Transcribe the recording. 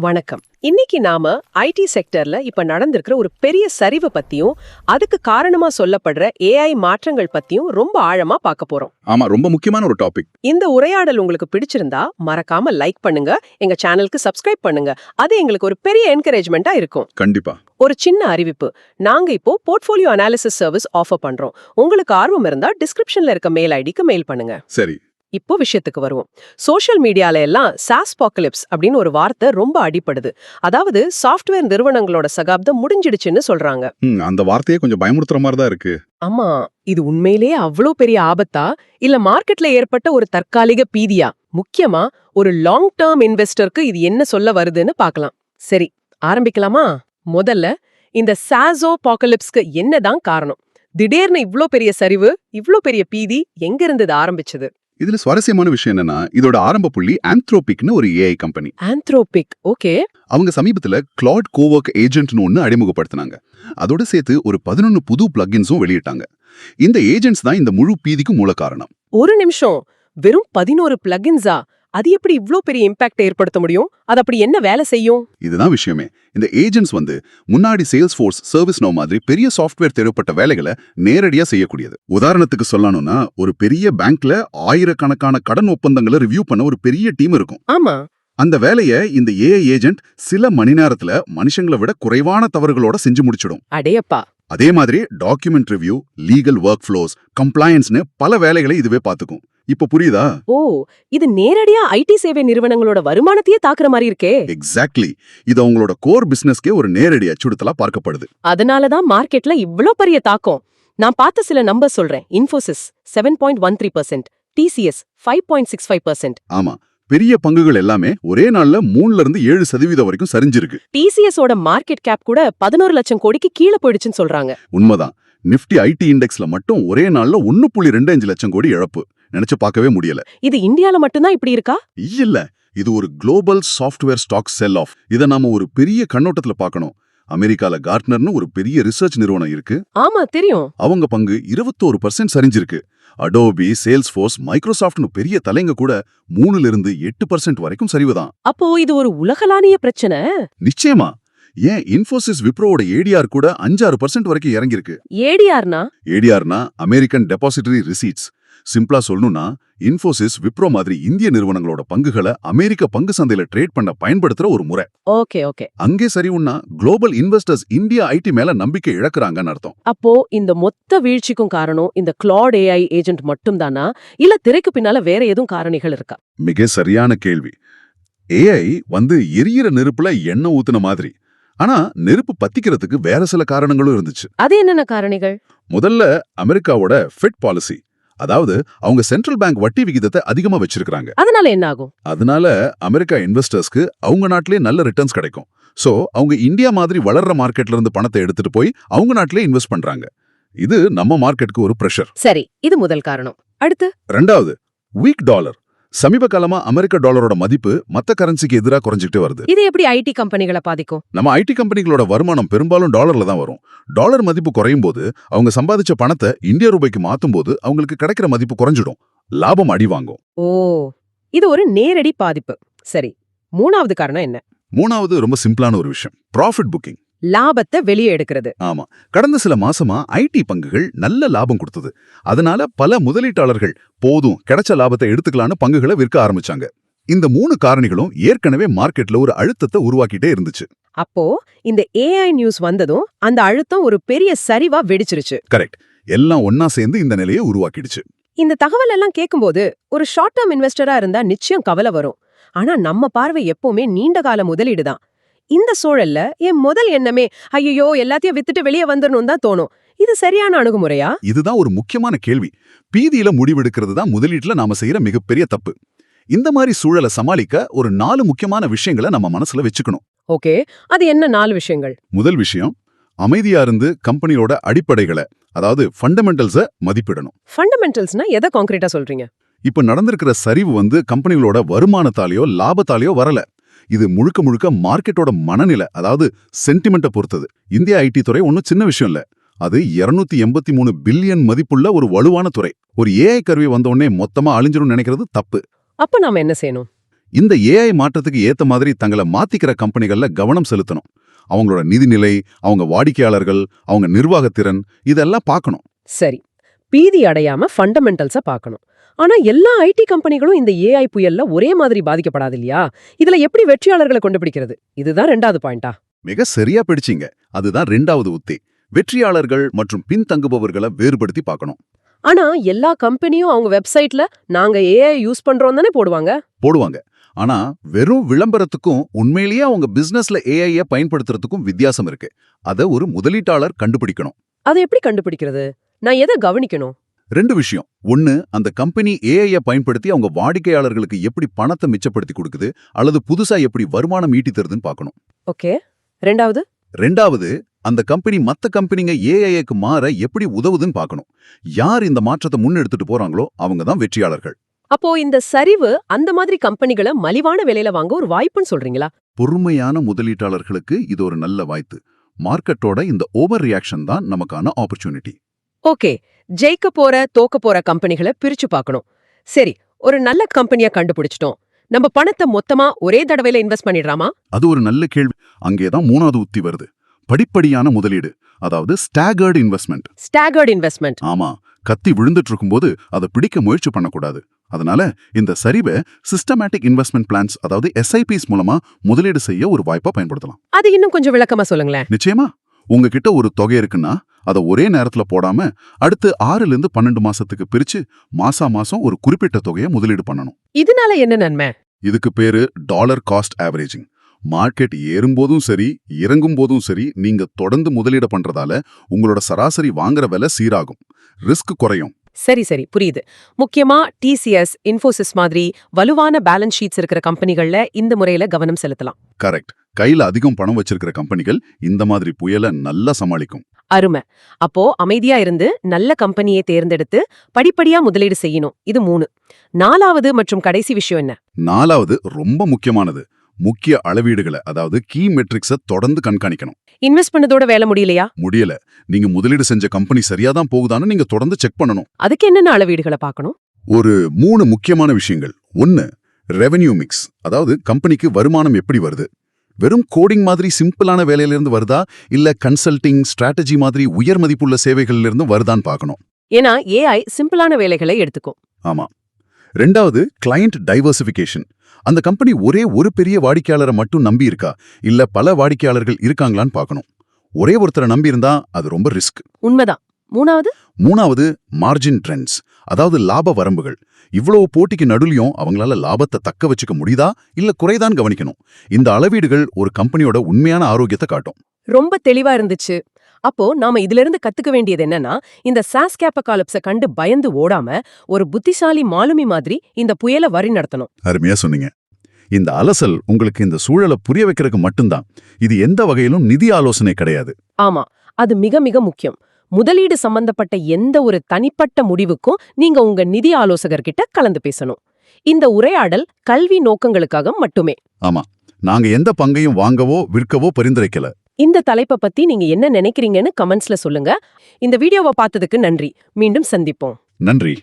வணக்கம். இன்னைக்கு நாம ஐடி செக்டர்ல இப்ப நடந்திருக்கிற ஒரு பெரிய சரிவு பத்தியும் அதுக்கு காரணமா சொல்லப்படுற ஏஐ மாற்றங்கள் பத்தியும் ரொம்ப ஆழமா பார்க்க போறோம். ஆமா, ரொம்ப முக்கியமான ஒரு டாபிக். இந்த உரையாடல் உங்களுக்கு பிடிச்சிருந்தா மறக்காம லைக் பண்ணுங்க, எங்க சேனலுக்கு சப்ஸ்கிரைப் பண்ணுங்க. அது எங்களுக்கு ஒரு பெரிய என்கரேஜ்மெண்டா இருக்கும். கண்டிப்பா. ஒரு சின்ன அறிவிப்பு, நாங்க இப்போ போர்ட்ஃபோலியோ அனாலிசிஸ் சர்வீஸ் ஆஃபர் பண்றோம். உங்களுக்கு ஆர்வம் இருந்தா டிஸ்கிரிப்ஷன்ல இருக்க மெயில் ஐடிக்கு மெயில் பண்ணுங்க. சரி. இப்போ விஷயத்துக்கு வருவோம். சோஷியல் மீடியால எல்லாம் சாஸ்பாக்கலிப்ஸ் அப்படின்னு ஒரு வார்த்தை ரொம்ப அடிபடுது. அதாவது சாஃப்ட்வேர் நிறுவனங்களோட சகாப்தம் முடிஞ்சிடுச்சுன்னு சொல்றாங்க. அந்த வார்த்தையே கொஞ்சம் பயமுறுத்துற மாதிரி தான் இருக்கு. ஆமா, இது உண்மையிலேயே அவ்வளோ பெரிய ஆபத்தா இல்ல மார்க்கெட்ல ஏற்பட்ட ஒரு தற்காலிக பீதியா? முக்கியமா ஒரு லாங் டேர்ம் இன்வெஸ்டருக்கு இது என்ன சொல்ல வருதுன்னு பார்க்கலாம். சரி, ஆரம்பிக்கலாமா? முதல்ல இந்த சாஸ்பாக்கலிப்ஸ்க்கு என்னதான் காரணம்? திடீர்னு இவ்ளோ பெரிய சரிவு, இவ்ளோ பெரிய பீதி எங்க இருந்து இது ஆரம்பிச்சது? இதுல சுவாரஸ்யமான விஷயம் என்னன்னா, இதோட ஆரம்ப புள்ளி ஆந்த்ரோபிக்னு ஒரு ஏஐ கம்பெனி. Anthropic, okay. அவங்க சமீபத்துல கிளாட் கோவர்க் ஏஜென்ட்னு ஒன்னு அறிமுகப்படுத்தினாங்க. அதோட சேர்த்து ஒரு 11 புது பிளக்இன்ஸும் வெளியிட்டாங்க. இந்த ஏஜென்ட்ஸ் தான் இந்த முழு பீதிக்கும் மூல காரணம். ஒரு நிமிஷம், வெறும் 11 பிளக்இன்ஸா? அது எப்படி இவ்ளோ பெரிய இம்பாக்ட் ஏற்படுத்த முடியும்? அது அப்படி என்ன வேலை செய்யும்? இதுதான் விஷயமே. இந்த ஏஜென்ட்ஸ் முன்னாடி சேல்ஸ்ஃபோர்ஸ், சர்வீஸ் நோ மாதிரி பெரிய சாஃப்ட்வேர் தேவைப்பட்ட வேலைகளை நேரடியா செய்யக்கூடியது. உதாரணத்துக்கு சொல்லணும்னா, ஒரு பெரிய பேங்க்ல ஆயிரக்கணக்கான கடன் ஒப்பந்தங்களை ரிவ்யூ பண்ண ஒரு பெரிய டீம் இருக்கும். ஆமா. அந்த வேலையை இந்த ஏஐ ஏஜென்ட் சில மணி நேரத்துல மனுஷங்களை விட குறைவான தவறுகளோட செஞ்சு முடிச்சிடும். அடேயப்பா. அதே மாதிரி document review, legal workflows, கம்ப்ளையன்ஸ்னு பல வேலைகளை இதுவே பார்த்துக்கும். இப்ப புரியுதா? ஓ, இது நேரடியா ஐடி சேவை நிறுவனங்களோட வருமானத்தையே தாக்குற மாதிரி இருக்கே. எக்ஸாக்ட்லி. இது அவங்களோட கோர் பிசினஸ்க்கே ஒரு நேரடி அச்சுறுத்தலா பார்க்கப்படுது. அதனாலதான் மார்க்கெட்ல இவ்ளோ பெரிய தாக்கம். நான் பார்த்த சில நம்பர் சொல்றேன். இன்ஃபோசிஸ் 7.13%, டிசிஎஸ் 5.65%. ஆமா, பெரிய பங்குகள் எல்லாமே ஒரே நாள்ல 3ல இருந்து 7% வரைக்கும் சரிஞ்சிருக்கு. டிசிஎஸ் ஓட மார்க்கெட் கேப் கூட 11 லட்சம் கோடிக்கு கீழே போயிடுச்சுன்னு சொல்றாங்க. உண்மைதான். நிஃப்டி ஐடி இண்டெக்ஸ்ல மட்டும் ஒரே நாள்ல 1.25 லட்சம் கோடி இழப்பு. நினைச்சு பார்க்கவே முடியல. இது இந்தியால மட்டும்தான் இப்படி இருக்கா? இல்ல, இது ஒரு global software stock sell off. இத நாம ஒரு பெரிய கண்ணோட்டத்துல பார்க்கணும். அமெரிக்கால கார்ட்னர்னு ஒரு பெரிய ரிசர்ச் நிறுவனம் இருக்கு. ஆமா, தெரியும். அவங்க பங்கு 21% சரிஞ்சிருக்கு. அடோபி, சேல்ஸ்ஃபோர்ஸ், மைக்ரோசாஃப்ட்னு பெரிய தலைங்க கூட 3ல இருந்து 8% வரைக்கும் சரிவுதான். அப்போ இது ஒரு உலகளாவிய பிரச்சனை. நிச்சயமா. ஏன் இன்ஃபோசிஸ் விப்ரோவோட ஏடிஆர் கூட 5-6% வரைக்கும் இறங்கிருக்கு. ஏடிஆர்னா? ஏடிஆர்னா அமெரிக்கன் டெபாசிட்டரி ரிசீட்ஸ். சிம்பிளா சொல்லணும்னா, இன்ஃபோசிஸ், விப்ரோ மாதிரி இந்திய நிறுவனங்களோட பங்குகளை அமெரிக்க பங்கு சந்தையில ட்ரேட் பண்ண பயன்படுத்துற ஒரு முறை. Okay okay. அங்கே சரிவுன்னா குளோபல் இன்வெஸ்டர்ஸ் இந்தியா ஐடி மேல நம்பிக்கை இழக்குறாங்கன்னு அர்த்தம். அப்போ இந்த மொத்த வீழ்ச்சிக்கும் காரணம் இந்த கிளாட் ஏஐ ஏஜென்ட் மட்டும் தானா, இல்ல திரைக்கு பின்னால வேற எதுவும் காரணிகள் இருக்கா? மிக சரியான கேள்வி. ஏஐ எரியிற நெருப்புல எண்ணெய் ஊத்துன மாதிரி. ஆனா நெருப்பு பத்திக்கிறதுக்கு வேற சில காரணங்களும் இருந்துச்சு. அது என்னென்ன காரணிகள்? முதல்ல அமெரிக்காவோட ஃபெட் பாலிசி. அதாவது அவங்க சென்ட்ரல் பேங்க் வட்டி விகிதத்தை அதிகமா வச்சிருக்காங்க. அதனால என்ன ஆகும்? அதனால அமெரிக்கா இன்வெஸ்டர்ஸ்க்கு அவங்க நாட்டிலே நல்ல ரிட்டர்ன்ஸ் கிடைக்கும். சோ அவங்க இந்தியா மாதிரி வளர்ற மார்க்கெட்ல இருந்து பணத்தை எடுத்துட்டு போய் அவங்க நாட்டிலே இன்வெஸ்ட் பண்றாங்க. இது நம்ம மார்க்கெட்டுக்கு ஒரு பிரஷர். சரி, இது முதல் காரணம். அடுத்து ரெண்டாவது, வீக் டாலர். சமீப காலமா அமெரிக்க டாலரோட மதிப்பு மத்த கரன்சிக்கு எதிராக குறைஞ்சிட்டே வருது. இது எப்படி ஐடி கம்பெனிகளை பாதிக்கும்? நம்ம ஐடி கம்பெனிகளோட வருமானம் பெரும்பாலும் டாலர்ல தான் வரும். டாலர் மதிப்பு குறையும் போது அவங்க சம்பாதிச்ச பணத்தை இந்திய ரூபாய்க்கு மாத்தும் போது அவங்களுக்கு கிடைக்கிற மதிப்பு குறைஞ்சிடும். லாபம் அடி வாங்கும். ஓ, இது ஒரு நேரடி பாதிப்பு. சரி, மூணாவது காரணம் என்ன? மூணாவது ரொம்ப சிம்பிளான ஒரு விஷயம், ப்ராஃபிட் புக்கிங். லாபத்தை வெளியே எடுக்கிறது. ஆமா, கடந்த சில மாசமா ஐடி பங்குகள் நல்ல லாபம் கொடுத்தது. அதனால பல முதலீட்டாளர்கள் போதும் கிடைச்ச லாபத்தை எடுத்துக்கலான்னு பங்குகளை விற்க ஆரம்பிச்சாங்க. இந்த 3 காரணிகளும் ஏற்கனவே மார்க்கெட்ல ஒரு அழுத்தத்தை உருவாக்கிட்டே இருந்துச்சு. அப்போ இந்த ஏஐ நியூஸ் வந்ததும் அந்த அழுத்தம் ஒரு பெரிய சரிவா வெடிச்சிருச்சு. கரெக்ட். எல்லாம் ஒன்னா சேர்ந்து இந்த நிலையை உருவாக்கிடுச்சு. இந்த தகவல் எல்லாம் கேட்கும்போது ஒரு ஷார்ட் டேர்ம் இன்வெஸ்டரா இருந்தா நிச்சயம் கவலை வரும். ஆனா நம்ம பார்வை எப்பவுமே நீண்ட கால முதலீடு தான். இந்த சூழல்ல என் முதல் எண்ணமே ஐயோ எல்லாத்தையும் வித்துட்டு வெளியே வந்துடணும் தான் தோணும். இது சரியான அணுகுமுறையா? இதுதான் ஒரு முக்கியமான கேள்வி. பீதியில முடிவெடுக்கிறது தான் முதலீட்டுல நாம செய்யற மிகப்பெரிய தப்பு. இந்த மாதிரி சூழலை சமாளிக்க ஒரு 4 முக்கியமான விஷயங்களை நம்ம மனசுல வச்சுக்கணும். ஓகே, அது என்ன 4 விஷயங்கள்? முதல் விஷயம், அமைதியா இருந்து கம்பெனியோட அடிப்படைகளை, அதாவது ஃபண்டமெண்டல்ஸை மதிப்பிடணும். ஃபண்டமெண்டல்ஸ்னா எதை கான்கிரீட்டா சொல்றீங்க? இப்ப நடந்திருக்கிற சரிவு கம்பெனிகளோட வருமானத்தாலேயோ லாபத்தாலேயோ வரல. இது முழுக்க முழுக்க மார்க்கெட்டோட மனநிலை, அதாவது சென்டிமெண்ட்டை பொறுத்தது. இந்திய ஐடி துறை ஒன்னும் சின்ன விஷயம் இல்ல. அது 283 பில்லியன் மதிப்புள்ள ஒரு வலுவான துறை. ஒரு ஏஐ கருவி வந்தோடனே மொத்தமா அழிஞ்சிரும் நினைக்கிறது தப்பு. அப்ப நாம என்ன செய்யணும்? இந்த ஏஐ மாற்றத்துக்கு ஏத்த மாதிரி தங்களை மாத்திக்கிற கம்பெனிகள்ல கவனம் செலுத்தணும். அவங்களோட நிதிநிலை, அவங்க வாடிக்கையாளர்கள், அவங்க நிர்வாகத்திறன் இதெல்லாம் பார்க்கணும். சரி, பீதி அடையாம ஃபண்டமெண்டல்ஸ பார்க்கணும். ஆனா எல்லா ஐடி கம்பெனிகளும் இந்த ஏஐ புயல்ல ஒரே மாதிரி பாதிக்கப்படாது இல்லையா? இதுல எப்படி வெற்றியாளர்களை கண்டுபிடிக்கிறது? இதுதான் 2வது பாயிண்டா? மிக சரியா பிடிச்சீங்க. அதுதான் 2வது உத்தி. வெற்றியாளர்கள் மற்றும் பின்தங்குபவர்களை வேறுபடுத்தி பார்க்கணும். ஆனா எல்லா கம்பெனியும் அவங்க வெப்சைட்ல நாங்க ஏஐ யூஸ் பண்றோம் தானே போடுவாங்க. ஆனா வெறும் விளம்பரத்துக்கும் உண்மையிலேயே அவங்க பிசினஸ்ல ஏஐய பயன்படுத்துறதுக்கும் வித்தியாசம் இருக்கு. அத ஒரு முதலீட்டாளர் கண்டுபிடிக்கணும். அதை எப்படி கண்டுபிடிக்கிறது? நான் எதை கவனிக்கணும்? 2 விஷயம். ஒன்னு, அந்த கம்பெனி ஏஐய பயன்படுத்தி அவங்க வாடிக்கையாளர்களுக்கு எப்படி பணத்தை மிச்சப்படுத்தி கொடுக்குது அல்லது புதுசா எப்படி வருமானம் ஈட்டி தருதுன்னு பார்க்கணும். ஓகே. 2வது? 2வது, அந்த கம்பெனி மத்த கம்பெனிங்க ஏஐக்கு மாற எப்படி உதவுதுன்னு பார்க்கணும். யார் இந்த மாற்றத்தை முன்னெடுத்துட்டு போறாங்களோ அவங்க தான் வெற்றியாளர்கள். அப்போ இந்த சரிவு அந்த மாதிரி கம்பெனிகளை மலிவான விலையில வாங்க ஒரு வாய்ப்புன்னு சொல்றீங்களா? பொறுமையான முதலீட்டாளர்களுக்கு இது ஒரு நல்ல வாய்ப்பு. மார்க்கெட்டோட இந்த ஓவர் ரியாக்ஷன் தான் நமக்கான ஆப்பர்ச்சுனிட்டி. ஓகே, ஜெயிக்க போற தோக்க போற கம்பெனிகளை பிரிச்சு பார்க்கணும். சரி, ஒரு நல்ல கம்பெனியா கண்டுபிடிச்சிட்டோம். நம்ம பணத்தை மொத்தமா ஒரே தடவையில இன்வெஸ்ட் பண்ணிடுறாமா? அது ஒரு நல்ல கேள்வி. அங்கேதான் 3வது உத்தி வருது. படிப்படியான முதலீடு, அதாவது ஸ்டாகர்டு இன்வெஸ்ட்மெண்ட். Staggered investment. ஆமா, கத்தி விழுந்துட்டு இருக்கும்போது அதை பிடிக்க முயற்சி பண்ணக்கூடாது. அதனால இந்த சரிவை சிஸ்டமேட்டிக் இன்வெஸ்ட்மெண்ட் பிளான்ஸ், அதாவது SIPs மூலமா முதலீடு செய்ய ஒரு வாய்ப்பா பயன்படுத்தலாம். அது இன்னும் கொஞ்சம் விளக்கமா சொல்லுங்களேன். நிச்சயமா. உங்ககிட்ட ஒரு தொகை இருக்குன்னா அதை ஒரே நேரத்துல போடாம அடுத்து 6லிருந்து 12 மாசத்துக்கு பிரிச்சு மாசம் ஒரு குறிப்பிட்ட தொகையை முதலீடு பண்ணணும். இதனால என்ன நன்மை? இதுக்கு பேரு டாலர் காஸ்ட் ஆவரேஜிங். மார்க்கெட் ஏறும்போதும் சரி இறங்கும் போதும் சரி நீங்க தொடர்ந்து முதலீடு பண்றதால உங்களோட சராசரி வாங்குற விலை சீராகும், ரிஸ்க் குறையும். சரி, புரியுது. முக்கியமா TCS, இன்ஃபோசிஸ் மாதிரி வலுவான பேலன்ஸ் ஷீட்ஸ் இருக்கிற கம்பெனிகள்ல இந்த முறையில கவனம் செலுத்தலாம். கரெக்ட். கையில அதிகம் பணம் வச்சிருக்கிற கம்பெனிகள் இந்த மாதிரி புயலை நல்லா சமாளிக்கும். அருமை. அப்போ அமைதியா இருந்து நல்ல கம்பெனியை தேர்ந்தெடுத்து படிப்படியா முதலீடு செய்யணும். இது 3. 4வது மற்றும் கடைசி விஷயம் என்ன? 4வது ரொம்ப முக்கியமானது. முக்கிய அளவீடுகளை, அதாவது கீ மெட்ரிக்ஸை தொடர்ந்து கண்காணிக்கணும். இன்வெஸ்ட் பண்ணதோட வேலை முடியலையா? முடியல. நீங்க முதலீடு செஞ்ச கம்பெனி சரியாதான் போகுதான்னு நீங்க தொடர்ந்து செக் பண்ணணும். அதுக்கு என்னென்ன அளவீடுகளை பார்க்கணும்? ஒரு 3 முக்கியமான விஷயங்கள். 1, ரெவென்யூ மிக்ஸ், அதாவது கம்பெனிக்கு வருமானம் எப்படி வருது. வெறும் கோடிங் மாதிரி சிம்பிளான வேலையிலிருந்து வருதா இல்ல கன்சல்டிங், ஸ்ட்ராட்டஜி மாதிரி உயர் மதிப்புள்ள சேவைகளிலிருந்து வருதான்னு பார்க்கணும். ஏன்னா AI சிம்பிளான வேலைகளை எடுத்துக்கும். ஆமா. 2வது, கிளையண்ட் டைவர்சிஃபிகேஷன். அந்த கம்பெனி ஒரே ஒரு பெரிய வாடிக்கையாளரை மட்டும் நம்பி இருக்கா இல்ல பல வாடிக்கையாளர்கள் இருக்காங்களான்னு பார்க்கணும். ஒரே ஒருத்தரை நம்பி இருந்தா அது ரொம்ப ரிஸ்க். உண்மைதான். 3வது, மார்ஜின் ட்ரெண்ட்ஸ், அதாவது லாப வரம்புகள். இவ்வளவு போட்டிக்கு நடுலையும் அவங்களால லாபத்தை தக்க வச்சுக்க முடியுதா இல்ல குறைதான் கவனிக்கணும். இந்த அளவீடுகள் ஒரு கம்பெனியோட உண்மையான ஆரோக்கியத்தை காட்டும். ரொம்ப தெளிவா இருந்துச்சு. அப்போ நாம இதுல இருந்து கத்துக்க வேண்டியது என்னன்னா, இந்த சாஸ் கேப்பகாலிப்ஸ கண்டு பயந்து ஓடாம ஒரு புத்திசாலி மாலுமி மாதிரி இந்த புயலை வழி நடத்தணும். அருமையா சொன்னீங்க. இந்த அலசல் உங்களுக்கு இந்த சூழலை புரிய வைக்கிறதுக்கு மட்டும்தான். இது எந்த வகையிலும் நிதி ஆலோசனை கிடையாது. ஆமா, அது மிக மிக முக்கியம். முதலீடு சம்பந்தப்பட்ட எந்த ஒரு தனிப்பட்ட முடிவுக்கும் நீங்க உங்க நிதி ஆலோசகர்கிட்ட கலந்து பேசணும். இந்த உரையாடல் கல்வி நோக்கங்களுக்காக மட்டுமே. ஆமா, நாங்க எந்த பங்கையும் வாங்கவோ விற்கவோ பரிந்துரைக்கல. இந்த தலைப்பை பத்தி நீங்க என்ன நினைக்கிறீங்கன்னு கமெண்ட்ஸ்ல சொல்லுங்க. இந்த வீடியோவை பார்த்ததுக்கு நன்றி. மீண்டும் சந்திப்போம். நன்றி.